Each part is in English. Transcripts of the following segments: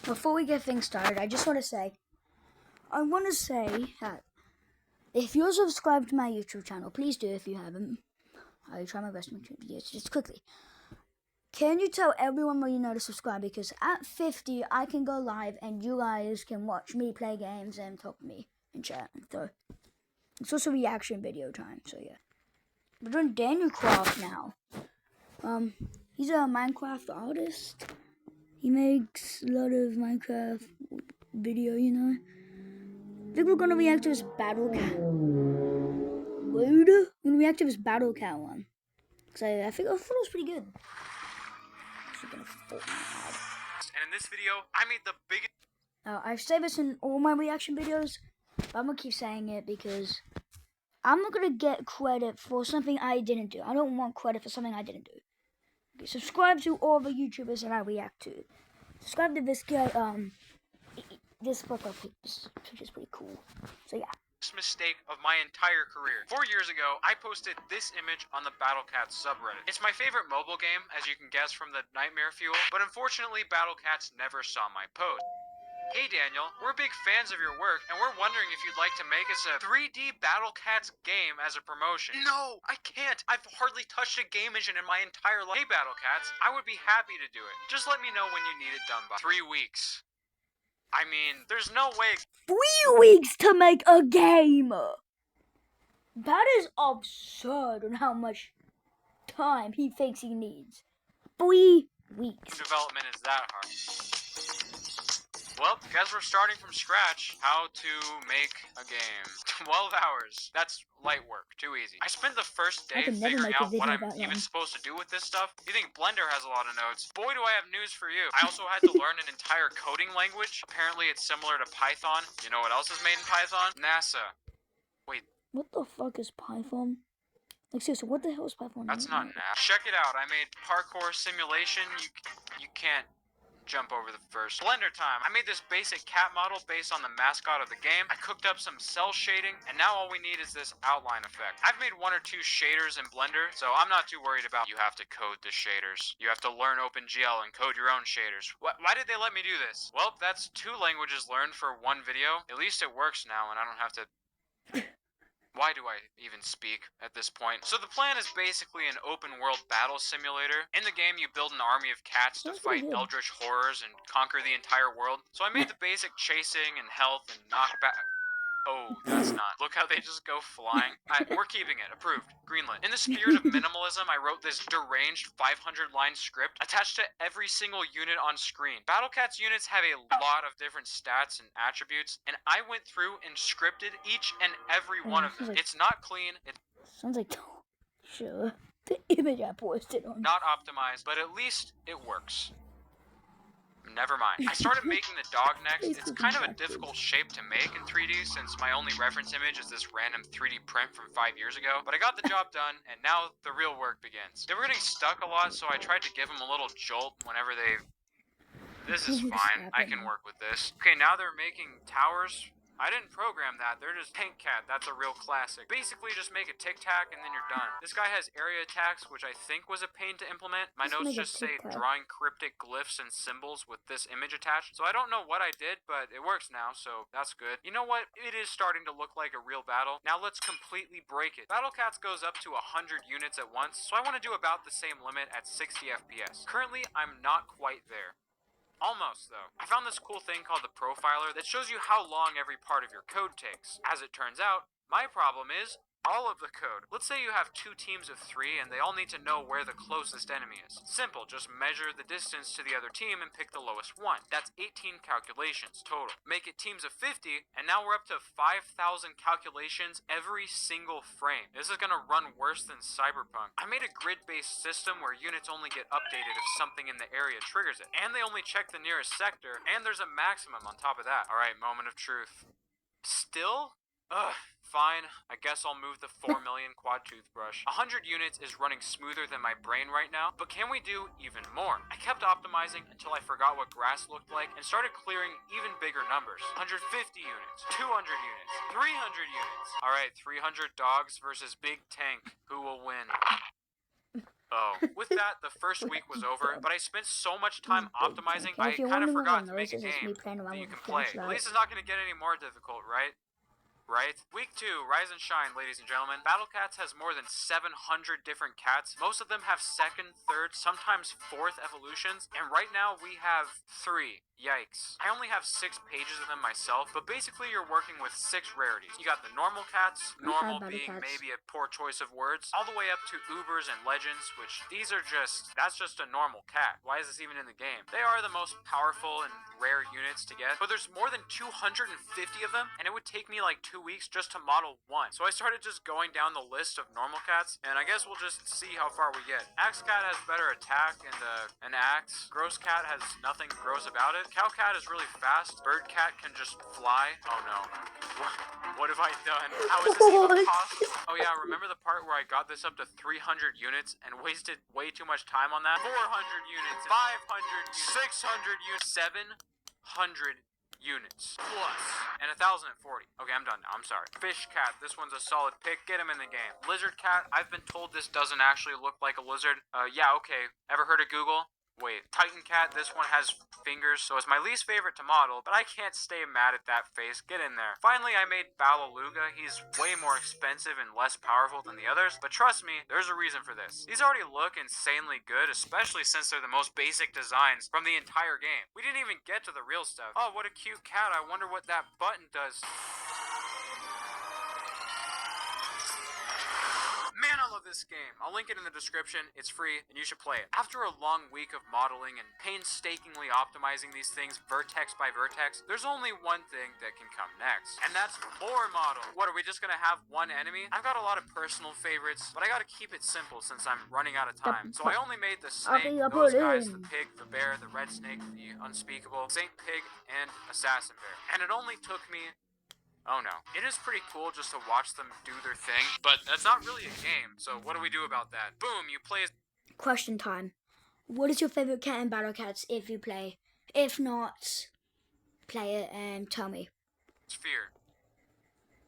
Before we get things started, I want to say that if you're subscribed to my YouTube channel, please do if you haven't. I try my best to make sure. Yes, just quickly. Can you tell everyone where you know to subscribe? Because at 50, I can go live and you guys can watch me play games and talk to me in chat. So it's also reaction video time. So yeah, we're doing Daniel Kraft now. He's a Minecraft artist. He makes a lot of Minecraft video, I think we're gonna react to his Battle Cat. We're gonna react to his Battle Cat one. Cause I thought it was pretty good. And in this video, I made the biggest. I say this in all my reaction videos, but I'm gonna keep saying it because I'm not gonna get credit for something I didn't do. I don't want credit for something I didn't do. Okay, subscribe to all the YouTubers that I react to. Subscribe to this guy. This profile picture is pretty cool. So yeah. Mistake of my entire career. 4 years ago, I posted this image on the Battle Cats subreddit. It's my favorite mobile game, as you can guess from the Nightmare Fuel, but unfortunately, Battle Cats never saw my post. Hey Daniel, we're big fans of your work, and we're wondering if you'd like to make us a 3D Battle Cats game as a promotion. No, I can't. I've hardly touched a game engine in my entire life. Hey Battle Cats, I would be happy to do it. Just let me know when you need it done by. 3 weeks. I mean, there's no way. 3 weeks to make a game. That is absurd on how much time he thinks he needs. 3 weeks. Development is that hard. Well, guess we're starting from scratch. How to make a game. 12 hours. That's light work. Too easy. I spent the first day figuring out what I'm even supposed to do with this stuff. You think Blender has a lot of notes? Boy, do I have news for you. I also had to learn an entire coding language. Apparently, it's similar to Python. You know what else is made in Python? NASA. Wait. What the fuck is Python? Like, seriously, what the hell is Python? That's not NASA. Check it out. I made parkour simulation. You can't jump over the first. Blender time. I made this basic cat model based on the mascot of the game. I cooked up some cell shading, and now all we need is this outline effect. I've made 1 or 2 shaders in Blender, so I'm not too worried about you have to code the shaders. You have to learn OpenGL and code your own shaders. Why did they let me do this? Well, that's 2 languages learned for 1 video. At least it works now, and I don't have to... Why do I even speak at this point? So the plan is basically an open-world battle simulator. In the game, you build an army of cats to fight eldritch horrors and conquer the entire world. So I made the basic chasing and health and knockback... Oh, that's not. Look how they just go flying. We're keeping it. Approved. Greenlit. In the spirit of minimalism, I wrote this deranged 500-line script attached to every single unit on screen. Battle Cats units have a lot of different stats and attributes, and I went through and scripted each and every one of them. It's not clean. Sounds like... Sure. The image I posted on... Not optimized, but at least it works. Never mind. I started making the dog next. It's kind of a difficult shape to make in 3D since my only reference image is this random 3D print from 5 years ago. But I got the job done, and now the real work begins. They were getting stuck a lot, so I tried to give them a little jolt whenever they... This is fine. I can work with this. Okay, now they're making towers. I didn't program that. They're just Tank Cat. That's a real classic. Basically, just make a tic-tac and then you're done. This guy has area attacks, which I think was a pain to implement. My notes just say drawing cryptic glyphs and symbols with this image attached. So I don't know what I did, but it works now, so that's good. You know what? It is starting to look like a real battle. Now let's completely break it. Battle Cats goes up to 100 units at once, so I want to do about the same limit at 60 FPS. Currently, I'm not quite there. Almost, though. I found this cool thing called the profiler that shows you how long every part of your code takes. As it turns out, my problem is all of the code. Let's say you have 2 teams of 3 and they all need to know where the closest enemy is. Simple, just measure the distance to the other team and pick the lowest one. That's 18 calculations total. Make it teams of 50 and now we're up to 5,000 calculations every single frame. This is gonna run worse than Cyberpunk. I made a grid-based system where units only get updated if something in the area triggers it. And they only check the nearest sector, and there's a maximum on top of that. Alright, moment of truth. Still? Ugh. Fine, I guess I'll move the 4 million quad toothbrush. 100 units is running smoother than my brain right now, but can we do even more? I kept optimizing until I forgot what grass looked like and started clearing even bigger numbers. 150 units, 200 units, 300 units. Alright, 300 dogs versus big tank. Who will win? Oh, with that, the first week was over, but I spent so much time optimizing, And I if you're kind of wondering forgot what to make a noises, it's me game playing around that you with can a play. At flashlight. least it's not going to get any more difficult, right? Right? Week 2, Rise and Shine, ladies and gentlemen. Battle Cats has more than 700 different cats. Most of them have 2nd, 3rd, sometimes 4th evolutions, and right now we have 3. Yikes. I only have 6 pages of them myself, but basically you're working with 6 rarities. You got the normal cats, normal being maybe a poor choice of words, all the way up to Ubers and Legends, which these are that's just a normal cat. Why is this even in the game? They are the most powerful and rare units to get, but there's more than 250 of them, and it would take me like 2 weeks just to model one. So I started just going down the list of normal cats, and I guess we'll just see how far we get. Axe Cat has better attack and an axe. Gross Cat has nothing gross about it. Cow Cat is really fast. Bird Cat can just fly. Oh no. What have I done? How is this even possible? Oh yeah, remember the part where I got this up to 300 units and wasted way too much time on that? 400 units, 500 units, 600 units, 700 units plus, and 1040. Okay, I'm done now. I'm sorry. Fish Cat, this one's a solid pick. Get him in the game. Lizard Cat, I've been told this doesn't actually look like a lizard. Yeah, okay. Ever heard of Google? Wait, Titan Cat, this one has fingers, so it's my least favorite to model, but I can't stay mad at that face. Get in there. Finally, I made Balaluga. He's way more expensive and less powerful than the others, but trust me, there's a reason for this. These already look insanely good, especially since they're the most basic designs from the entire game. We didn't even get to the real stuff. Oh, what a cute cat. I wonder what that button does. Man, I love this game. I'll link it in the description. It's free, and you should play it. After a long week of modeling and painstakingly optimizing these things vertex by vertex, there's only one thing that can come next, and that's more model. What, are we just gonna have one enemy? I've got a lot of personal favorites, but I gotta keep it simple since I'm running out of time. So I only made the snake, those guys, the pig, the bear, the red snake, the unspeakable, Saint Pig, and Assassin Bear. And it only took me... Oh no. It is pretty cool just to watch them do their thing, but that's not really a game, so what do we do about that? Boom, you play as... Question time. What is your favorite cat in Battle Cats if you play? If not, play it and tell me. Sphere.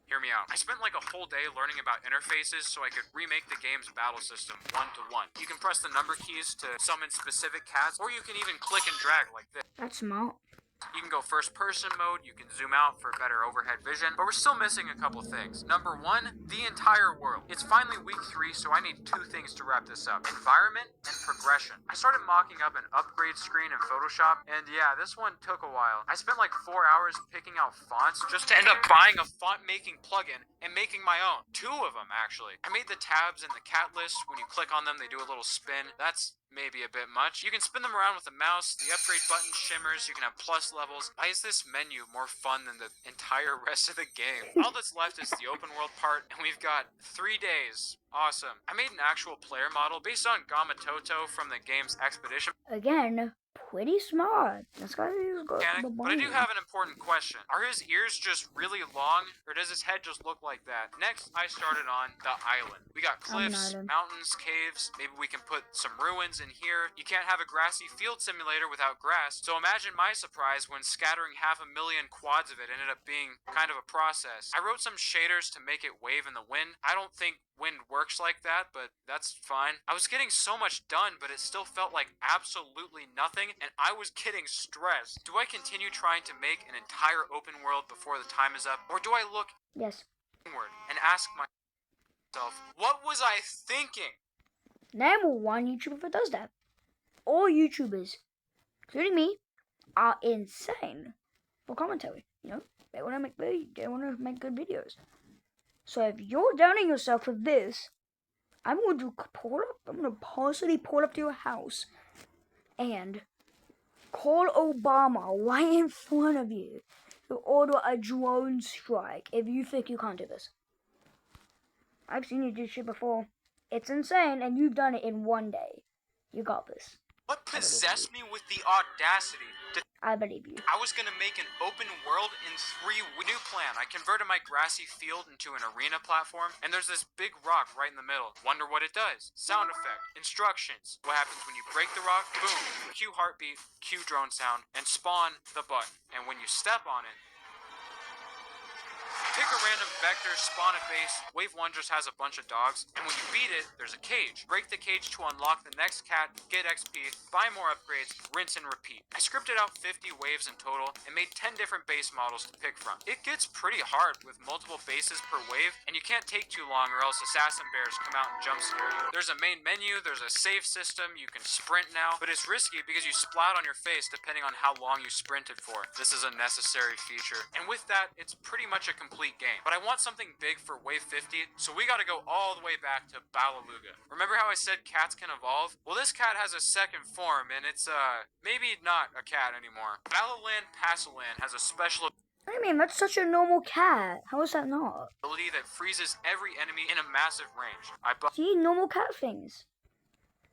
Hear me out. I spent like a whole day learning about interfaces so I could remake the game's battle system one-to-one. You can press the number keys to summon specific cats, or you can even click and drag like this. That's smart. You can go first person mode, you can zoom out for better overhead vision, but we're still missing a couple things. Number 1, the entire world. It's finally week 3, so I need 2 things to wrap this up. Environment and progression. I started mocking up an upgrade screen in Photoshop, and yeah, this one took a while. I spent like 4 hours picking out fonts just to end up buying a font making plugin and making my own. 2 of them, actually. I made the tabs in the cat list. When you click on them, they do a little spin. That's maybe a bit much. You can spin them around with the mouse, the upgrade button shimmers, you can have plus levels. Why is this menu more fun than the entire rest of the game? All that's left is the open world part, and we've got 3 days. Awesome. I made an actual player model based on Gamatoto from the game's Expedition Again, pretty smart. This guy is good. mechanic, but I do have an important question. Are his ears just really long, or does his head just look like that? Next, I started on the island. We got cliffs, mountains, caves. Maybe we can put some ruins in here. You can't have a grassy field simulator without grass, so imagine my surprise when scattering 500,000 quads of it ended up being kind of a process. I wrote some shaders to make it wave in the wind. I don't think wind works like that, but that's fine. I was getting so much done, but it still felt like absolutely nothing, and I was getting stressed. Do I continue trying to make an entire open world before the time is up, or do I look inward and ask myself, what was I thinking? Name one YouTuber that does that. All YouTubers, including me, are insane for commentary. You know, they want to make good videos. So if you're doubting yourself with this, I'm going to personally pull up to your house and call Obama right in front of you to order a drone strike if you think you can't do this. I've seen you do shit before. It's insane, and you've done it in 1 day. You got this. What possessed me with the audacity to... I believe you. I was gonna make an open world in 3 new plan. I converted my grassy field into an arena platform, and there's this big rock right in the middle. Wonder what it does. Sound effect. Instructions. What happens when you break the rock? Boom. Cue heartbeat, cue drone sound, and spawn the button. And when you step on it, pick a random vector, spawn a base. Wave 1 just has a bunch of dogs, and when you beat it, there's a cage. Break the cage to unlock the next cat, get XP, buy more upgrades, rinse and repeat. I scripted out 50 waves in total and made 10 different base models to pick from. It gets pretty hard with multiple bases per wave, and you can't take too long or else assassin bears come out and jump scare you. There's a main menu, there's a save system, you can sprint now, but it's risky because you splat on your face depending on how long you sprinted for. This is a necessary feature, and with that, it's pretty much a complete game. But I want something big for wave 50, so we gotta go all the way back to Balaluga. Remember how I said cats can evolve? Well, this cat has a second form, and it's maybe not a cat anymore. Balaland Passaland has a special I mean, that's such a normal cat. How is that not? ability that freezes every enemy in a massive range. I buffed See, normal cat things.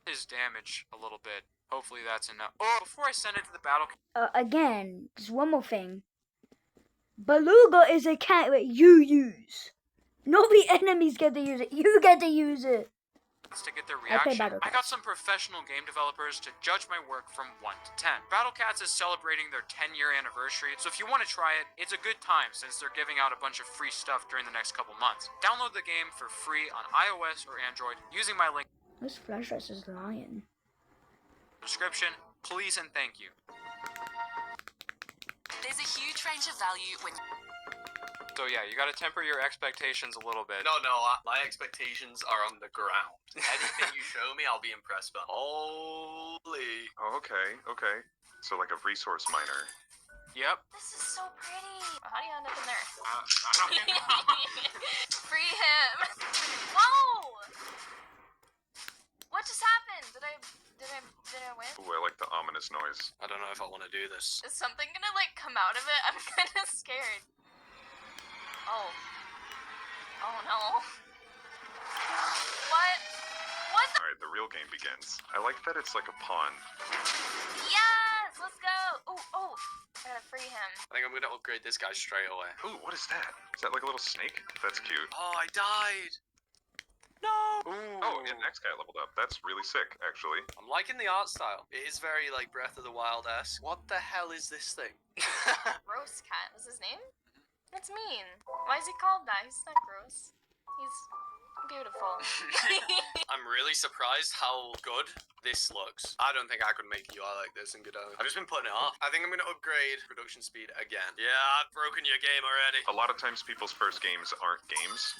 his damage a little bit. Hopefully that's enough. Oh, before I send it to the battle Again, just one more thing. Beluga is a cat that you use. Not the enemies get to use it. You get to use it. to get their I play reaction, Battle I Cats. got some professional game developers to judge my work from 1 to 10. Battle Cats is celebrating their 10-year anniversary, so if you want to try it, it's a good time since they're giving out a bunch of free stuff during the next couple months. Download the game for free on iOS or Android using my link This flashlight is lying. in the description. Please and thank you. There's a huge range of value when So yeah, you gotta temper your expectations a little bit. No, my expectations are on the ground. Anything you show me, I'll be impressed by. Holy. Oh, okay. So like a resource miner. Yep. This is so pretty. How do you end up in there? I don't know. Free him. Whoa! What just happened? Did I win? Ooh, I like the ominous noise. I don't know if I want to do this. Is something gonna like come out of it? I'm kind of scared. Oh. Oh no. What? What the? Alright, the real game begins. I like that it's like a pawn. Yes! Let's go! Oh! I gotta free him. I think I'm gonna upgrade this guy straight away. Ooh, what is that? Is that like a little snake? That's cute. Oh, I died. No. Ooh. Oh, and next guy leveled up. That's really sick, actually. I'm liking the art style. It is very like Breath of the Wild-esque. What the hell is this thing? Gross cat is his name? That's mean. Why is he called that? He's not gross. He's beautiful. I'm really surprised how good this looks. I don't think I could make UI like this in Godot. I've just been putting it off. I think I'm gonna upgrade production speed again. Yeah, I've broken your game already. A lot of times people's first games aren't games.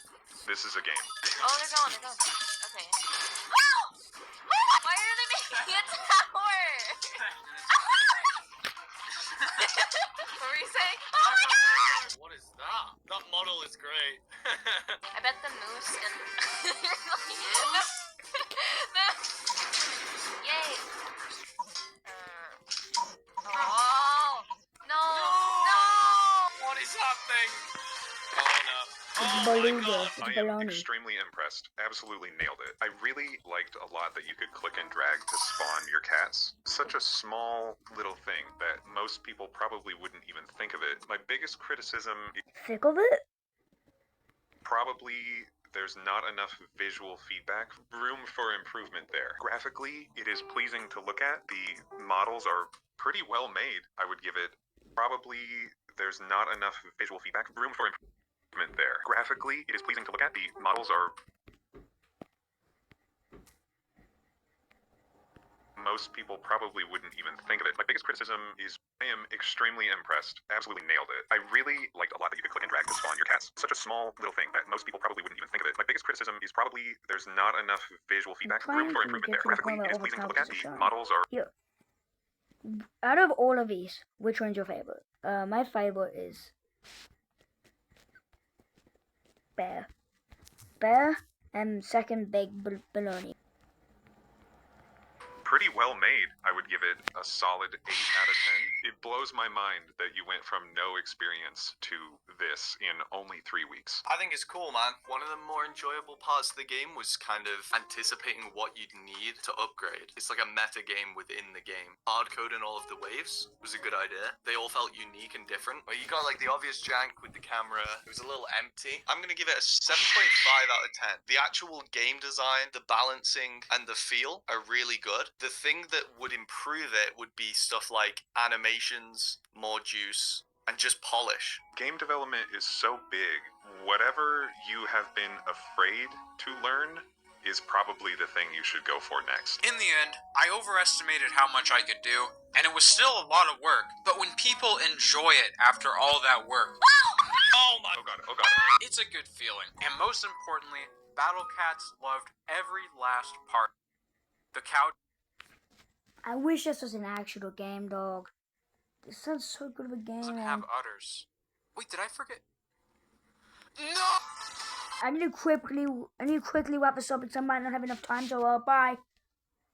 This is a game. Oh, they're going. Okay. Oh! Why are they making a tower? What were you saying? Oh my god! What is that? That model is great. I bet the moose and Yay! Oh no! What is happening? Oh no. It's Oh my Beluga. god. It's I am baloney. extremely impressed. Absolutely nailed it. I really liked a lot that you could click and drag to spawn your cats. Such a small little thing that most people probably wouldn't even think of it. My biggest criticism is Thick of it? probably there's not enough visual feedback. Room for improvement there. Graphically, it is pleasing to look at. The models are pretty well made. I would give it probably there's not enough visual feedback. Room for improvement there. Graphically, it is pleasing to look at. The models are most people probably wouldn't even think of it. My biggest criticism is I am extremely impressed. Absolutely nailed it. I really liked a lot that you could click and drag to spawn your cats. Such a small little thing that most people probably wouldn't even think of it. My biggest criticism is probably there's not enough visual feedback. Room for trying to improvement get there. to the Graphically, point it is where pleasing to look at. overpowers The the models are Here. Out of all of these, which one's your favorite? My favorite is Bear. Bear and second Big Baloney. pretty well made. I would give it a solid 8 out of 10. It blows my mind that you went from no experience to this in only 3 weeks. I think it's cool, man. One of the more enjoyable parts of the game was kind of anticipating what you'd need to upgrade. It's like a meta game within the game. Hard coding all of the waves was a good idea. They all felt unique and different. But you got like the obvious jank with the camera. It was a little empty. I'm gonna give it a 7.5 out of 10. The actual game design, the balancing, and the feel are really good. The thing that would improve it would be stuff like animations, more juice, and just polish. Game development is so big. Whatever you have been afraid to learn is probably the thing you should go for next. In the end, I overestimated how much I could do, and it was still a lot of work, but when people enjoy it after all that work, oh god, it's a good feeling. And most importantly, Battle Cats loved every last part. The cow I wish this was an actual game, dog. This sounds so good of a game. doesn't have udders. Wait, did I forget? No! I need to quickly wrap this up because I might not have enough time, so bye.